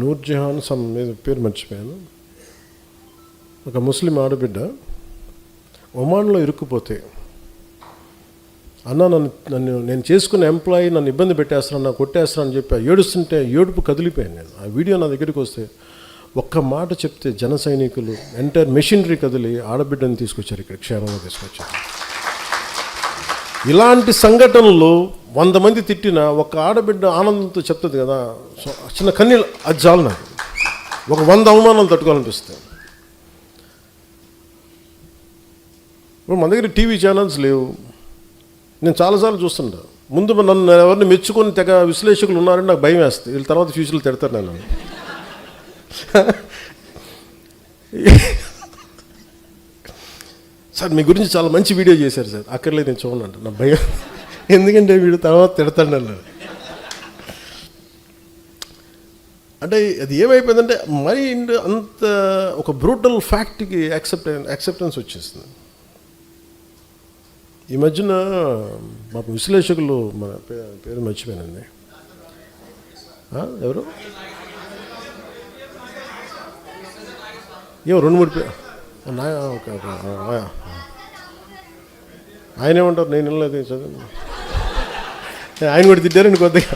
Nurjahan some పేరు మర్చిపోయాను. ఒక ముస్లిం ఆడబిడ్డ ఒమాన్లో ఇరుక్కుపోతే, అన్న నేను చేసుకున్న ఎంప్లాయీ నన్ను ఇబ్బంది పెట్టేస్తాను, నన్ను కొట్టేస్తానని చెప్పి ఏడుస్తుంటే ఏడుపు కదిలిపోయాను నేను. ఆ వీడియో నా దగ్గరికి వస్తే ఒక్క మాట చెప్తే జన సైనికులు ఎంటైర్ మెషినరీ కదిలి ఆడబిడ్డని తీసుకొచ్చారు, ఇక్కడ క్షేమంగా తీసుకొచ్చారు. ఇలాంటి సంఘటనలు 100 మంది తిట్టినా ఒక ఆడబిడ్డ ఆనందంతో చెప్తుంది కదా, చిన్న కన్నీళ్ళు, అది చాలు నాకు. ఒక 100 అవమానాలు తట్టుకోవాలనిపిస్తాయి. ఇప్పుడు మన దగ్గర టీవీ ఛానల్స్ లేవు. నేను చాలాసార్లు చూస్తుంటా. ముందు నన్ను ఎవరిని మెచ్చుకొని తెగ విశ్లేషకులు ఉన్నారని నాకు భయం వేస్తుంది. వీళ్ళ తర్వాత ఫ్యూచర్లో తిడతారు నేను. సార్ మీ గురించి చాలా మంచి వీడియో చేశారు సార్, అక్కర్లేదు నేను చూడండి నా భయం. ఎందుకంటే వీడు తర్వాత తిడతాడు అన్నాడు. అంటే అది ఏమైపోయిందంటే మైండ్ అంత ఒక బ్రూటల్ ఫ్యాక్ట్కి యాక్సెప్టెన్స్ వచ్చేస్తుంది. ఈ మధ్యన మా విశ్లేషకులు, మన పేరు మర్చిపోయానండి, ఎవరు ఏమో 2-3 పేరు ఆయన ఏమంటారు, నేను వెళ్ళలేదు చదువు, ఆయన కూడా తిట్టారండి కొద్దిగా.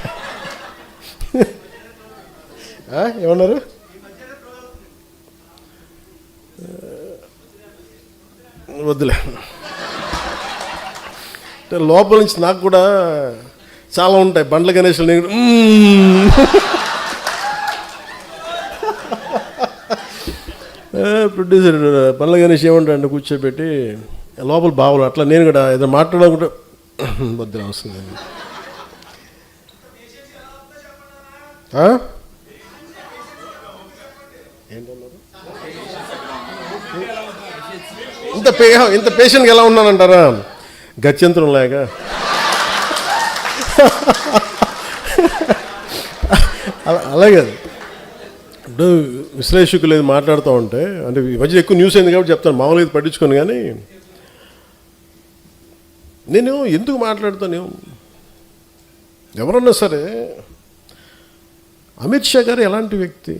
ఏమన్నారు, వద్దులే. లోపల నుంచి నాకు కూడా చాలా ఉంటాయి. బండ్ల గణేష్లు నేను ప్రొడ్యూసర్ బండ్ల గణేష్ ఏమంటాడు కూర్చోబెట్టి లోపల బావులు, అట్లా నేను కూడా ఏదో మాట్లాడాలనుకుంటే వద్దులే వస్తుంది. ఏంటన్నారు, ఇంత పేషెంట్గా ఎలా ఉన్నానంటారా, గత్యంతరం లేక. అలాగే ఇప్పుడు విశ్లేషకులు ఏది మాట్లాడుతూ ఉంటే, అంటే ఈ మధ్య ఎక్కువ న్యూస్ అయింది కాబట్టి చెప్తాను, మామూలుగా ఇది పట్టించుకోను. కానీ నేను ఎందుకు మాట్లాడుతాను, ఎవరన్నా సరే అమిత్ షా గారు ఎలాంటి వ్యక్తి,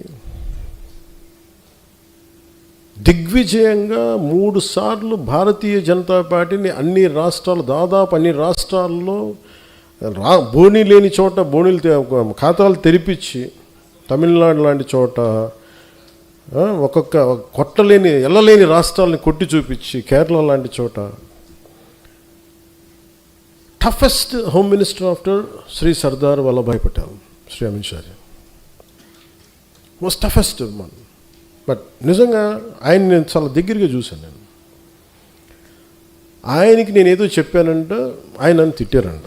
దిగ్విజయంగా 3 సార్లు భారతీయ జనతా పార్టీని అన్ని రాష్ట్రాలు, దాదాపు అన్ని రాష్ట్రాల్లో బోణీ లేని చోట బోణీలు ఖాతాలు తెరిపించి, తమిళనాడు లాంటి చోట ఒక్కొక్క కొట్టలేని ఎల్లలేని రాష్ట్రాలని కొట్టి చూపించి, కేరళ లాంటి చోట toughest home minister after Shri Sardar Vallabhbhai Patel, Shri Amit Shah most toughest one. But నిజంగా ఆయన నేను చాలా దగ్గరగా చూశాను. నేను ఆయనకి నేను ఏదో చెప్పానంట, ఆయన నన్ను తిట్టారంట.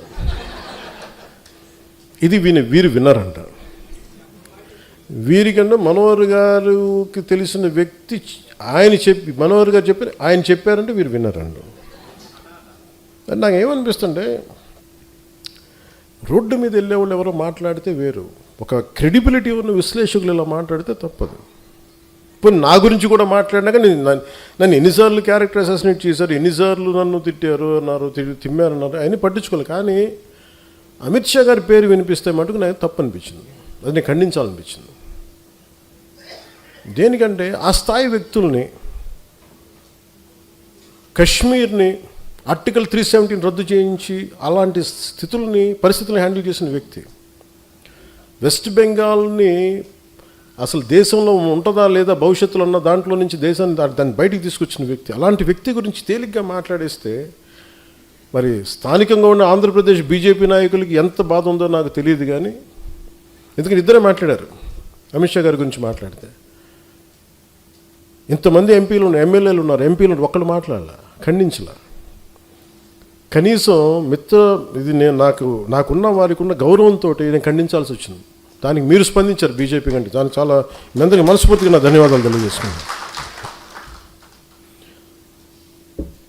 ఇది వీరు విన్నారంట. వీరికన్నా మనోహర్ గారికి తెలిసిన వ్యక్తి ఆయన చెప్పి, మనోహర్ గారు చెప్పి ఆయన చెప్పారంటే వీరు విన్నారంట. నాకు ఏమనిపిస్తుంటే, రోడ్డు మీద వెళ్ళేవాళ్ళు ఎవరో మాట్లాడితే వేరు, ఒక క్రెడిబిలిటీ ఉన్న విశ్లేషకులు ఇలా మాట్లాడితే తప్పదు. ఇప్పుడు నా గురించి కూడా మాట్లాడినాక నన్ను ఎన్నిసార్లు క్యారెక్టర్ అసాసినేట్ చేశారు, ఎన్నిసార్లు నన్ను తిట్టారు అన్నారు, తిమ్మారన్నారు, ఆయన పట్టించుకోవాలి. కానీ అమిత్ షా గారి పేరు వినిపిస్తే మటుకు నాకు తప్పు అనిపించింది, అది నేను ఖండించాలనిపించింది. దేనికంటే ఆ స్థాయి వ్యక్తుల్ని, కశ్మీర్ని ఆర్టికల్ 317 రద్దు చేయించి అలాంటి పరిస్థితులను హ్యాండిల్ చేసిన వ్యక్తి, వెస్ట్ బెంగాల్ని అసలు దేశంలో ఉంటుందా లేదా భవిష్యత్తులో ఉన్న దాంట్లో నుంచి దేశాన్ని దాన్ని బయటికి తీసుకొచ్చిన వ్యక్తి, అలాంటి వ్యక్తి గురించి తేలిగ్గా మాట్లాడేస్తే మరి స్థానికంగా ఉన్న ఆంధ్రప్రదేశ్ బీజేపీ నాయకులకి ఎంత బాధ ఉందో నాకు తెలియదు. కానీ ఎందుకంటే ఇద్దరే మాట్లాడారు అమిత్ షా గారి గురించి మాట్లాడితే. ఇంతమంది ఎంపీలు ఉన్నారు, ఎమ్మెల్యేలు ఉన్నారు, ఎంపీలు ఒక్కళ్ళు మాట్లాడాల, ఖండించలా. కనీసం ఇది నేను నాకున్న వారికి ఉన్న గౌరవంతో నేను ఖండించాల్సి వచ్చింది. దానికి మీరు స్పందించారు బీజేపీ కంటే, దానికి చాలా మీ అందరికీ మనస్ఫూర్తిగా నా ధన్యవాదాలు తెలియజేసుకున్నాను.